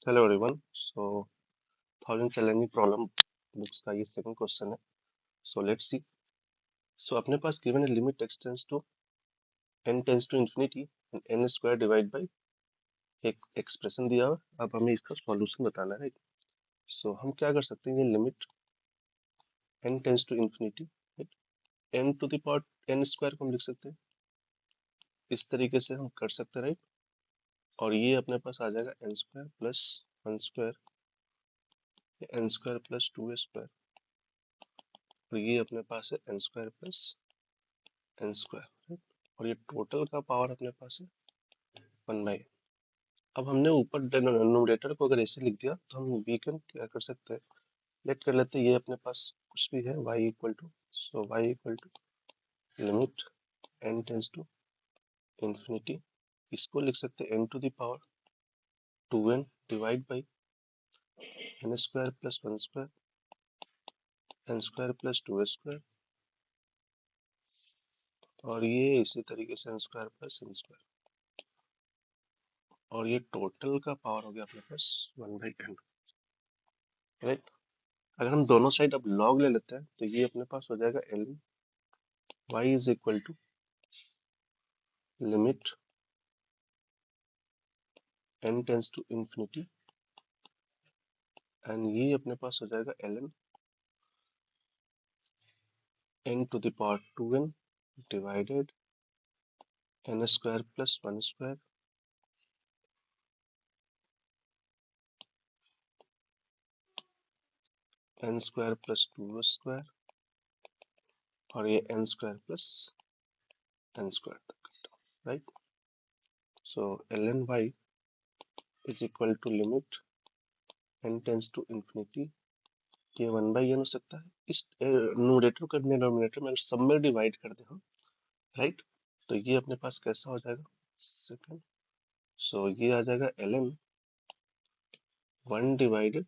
Hello everyone. So thousand challenging problem books का ये second question है। So let's see. सो अपने पास गिवन है limit x tends to n tends to infinity and n square divide by एक expression दिया हुआ है। अब हमें इसका सॉल्यूशन बताना है, राइट। सो हम क्या कर सकते हैं, ये limit n tends to infinity n to the power n square को हम लिख सकते हैं, इस तरीके से हम कर सकते हैं, राइट। और ये अपने पास आ जाएगा n square plus 1 square, n square plus 2 square, और ये अपने पास है n square plus n square, right. और ये टोटल का पावर अपने पास है 1/n। अब हमने ऊपर डिनोमिनेटर को अगर ऐसे लिख दिया तो हम वी कैन क्या कर सकते हैं, लेट कर लेते हैं ये अपने पास कुछ भी है y equal to, so y equal to limit n tends to infinity, इसको लिख सकते हैं n to the power 2n divide by n square plus 1 square, n square plus 2 square, और ये इसी तरीके से n square plus n square, और ये टोटल का पावर हो गया अपने पास 1/n, राइट। अगर हम दोनों साइड अब लॉग ले लेते हैं तो ये अपने पास हो जाएगा l y is equal to limit n tends to infinity, and ये अपने पास हो जाएगा ln n to the power 2n divided n square plus 1 square, n square plus 2 square, और ये n square plus n square तक, right. So ln y is equal to limit n tends to infinity, ये 1/n हो सकता है, इस numerator को denominator में सब में डिवाइड कर दे हम, राइट। तो ये अपने पास कैसा हो जाएगा, सेकंड, सो ये आ जाएगा ln 1 divided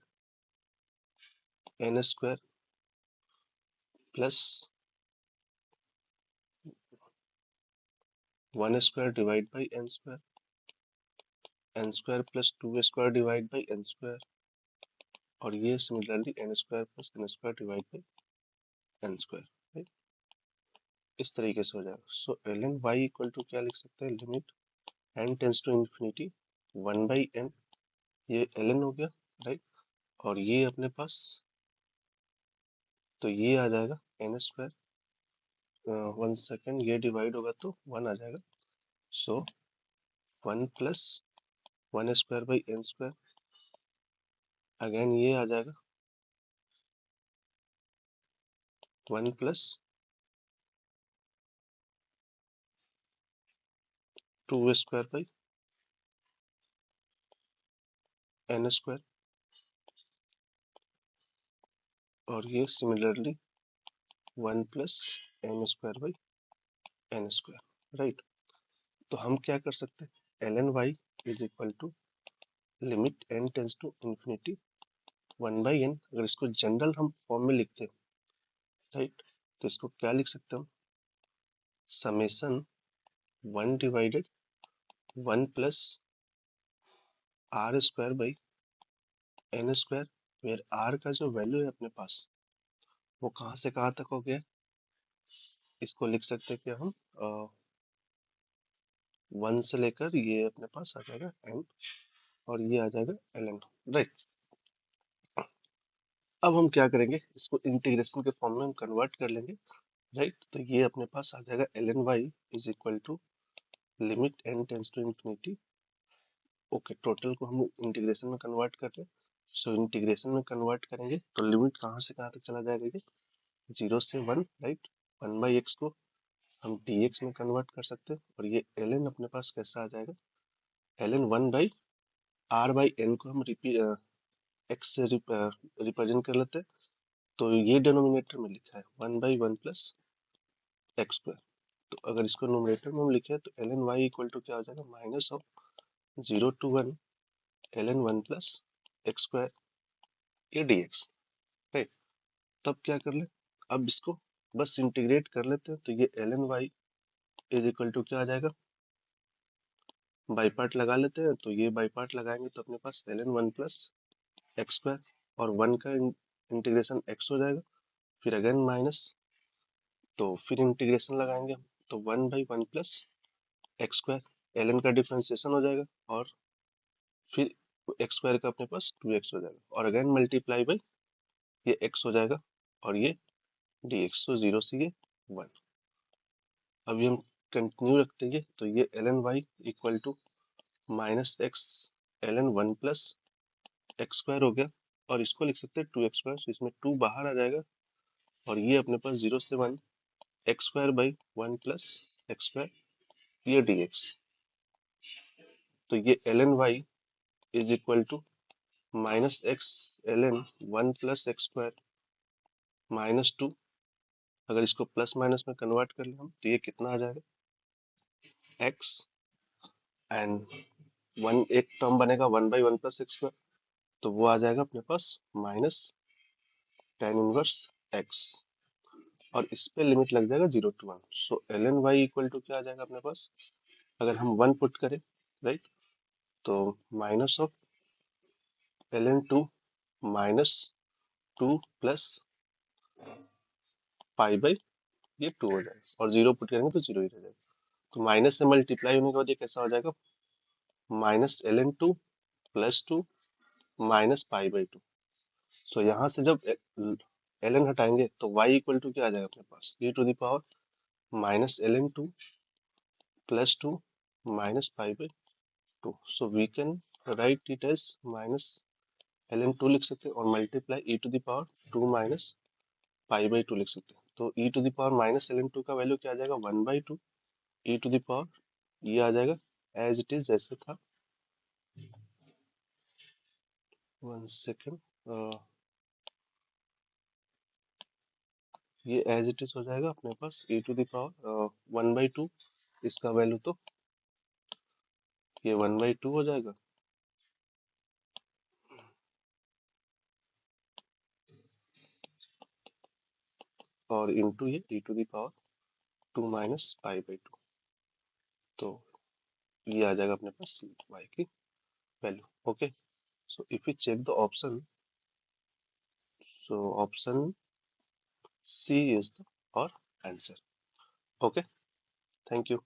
n square plus 1 square divide by n square, n square plus 2 square divide by n square, और ये similarly n square plus n square divide by n square, right. इस तरीके से हो जाएगा। So ln y equal to क्या लिख सकते हैं, limit n tends to infinity 1/n, ये ln हो गया, राइट। और ये अपने पास, तो ये आ जाएगा n स्क्वायर, 1 सेकेंड, ये डिवाइड होगा तो 1 आ जाएगा, so 1 plus 1 square by n square, again ये आ जाएगा 1 plus 2 square by n square, और ये similarly 1 plus n square by n square, right. तो हम क्या कर सकते हैं, ln y is equal to limit n tends to infinity 1/n, अगर इसको जनरल हम फॉर्म में लिखते हैं, राइट, तो इसको क्या लिख सकते हैं हम, summation 1 divided 1 plus r square by n square, where r का जो वैल्यू है अपने पास वो कहाँ से कहाँ तक हो गया, इसको लिख सकते हैं कि हम 1 से लेकर ये अपने पास आ जाएगा n, और ये आ जाएगा ln, राइट। अब हम क्या करेंगे, इसको इंटीग्रेशन के फॉर्म में हम कन्वर्ट कर लेंगे, राइट। तो ये अपने पास आ जाएगा ln y is equal to limit n tends to infinity, okay, total को हम इंटीग्रेशन में कन्वर्ट कर रहे हैं। सो इंटीग्रेशन में कन्वर्ट करेंगे तो लिमिट कहाँ से कहाँ तक चला जाएगा, ये 0 से 1, राइट। 1/x को हम dx में कन्वर्ट कर सकते हैं, और ये ln अपने पास कैसा आ जाएगा, ln 1/r/n को हम x से रिप्रेजेंट कर लेते हैं, तो ये डिनोमिनेटर में लिखा है 1/1 प्लस एक्स स्क्वायर, तो अगर इसको नोमिनेटर में हम लिखे तो ln y इक्वल टू क्या हो जाएगा, minus of 0 to 1 ln 1 plus x square, ये dx, राइट। तब क्या कर ले, अब इसको बस इंटीग्रेट कर लेते हैं, तो ये ln y is equal to क्या आ जाएगा, बाई पार्ट लगा लेते हैं, तो ये बाई पार्ट लगाएंगे तो अपने पास ln 1 प्लस एक्स स्क्वायर और 1 का इंटीग्रेशन x हो जाएगा, फिर अगेन माइनस, तो फिर इंटीग्रेशन लगाएंगे हम, तो 1/1 प्लस एक्स स्क्वायर ln का डिफरेंशिएशन हो जाएगा और फिर एक्स स्क्वायर का अपने पास 2x हो जाएगा और अगेन मल्टीप्लाई बाई ये x हो जाएगा और ये dx, तो 0 से ये 1। अभी हम कंटिन्यू रखते हैं, तो ये ln y equal to minus x ln 1 plus x square हो गया और इसको लिख सकते हैं 2x स्क्वायर, तो इसमें 2 बाहर आ जाएगा और ये अपने पास 0 से 1 x square by 1 plus x square, ये dx। तो ये ln y is equal to minus x ln 1 plus x square minus 2, अगर इसको प्लस माइनस में कन्वर्ट कर ले हम तो ये कितना आ जाएगा x, एंड वन एक टर्म बनेगा 1/1 प्लस एक्स स्क्वायर, तो वो आ जाएगा अपने पास माइनस tan इनवर्स x और इस पे लिमिट लग जाएगा 0 to 1। So ln y equal to क्या आ जाएगा अपने पास, अगर हम 1 पुट करें, राइट, तो minus of ln 2 minus 2 plus pi by ये 2 हो जाएगा और 0 पुट करेंगे तो 0 ही रह जाएगा। तो माइनस से मल्टीप्लाई होने के बाद ये कैसा हो जाएगा, minus ln 2 plus 2 minus pi by 2। सो यहाँ से जब ln हटाएंगे तो y इक्वल टू क्या आ जाएगा अपने पास, e to the power minus ln 2 plus 2 minus pi by 2। So we can write it as minus ln 2 लिख सकते हैं और multiply e to the power 2 minus pi by 2 लिख सकते हैं। तो e to the power minus ln 2 का value क्या आ जाएगा 1/2 e टू द पावर ये आ जाएगा एज इट इज जैसे था। वन सेकेंड, ये एज इट इज हो जाएगा अपने पास e टू द पावर 1/2, इसका वैल्यू तो ये 1/2 हो जाएगा और इंटू ये e to the power 2 minus pi by 2, तो ये आ जाएगा अपने पास y की value. Okay, so if you check the option, so option C is the और आंसर। Okay, thank you.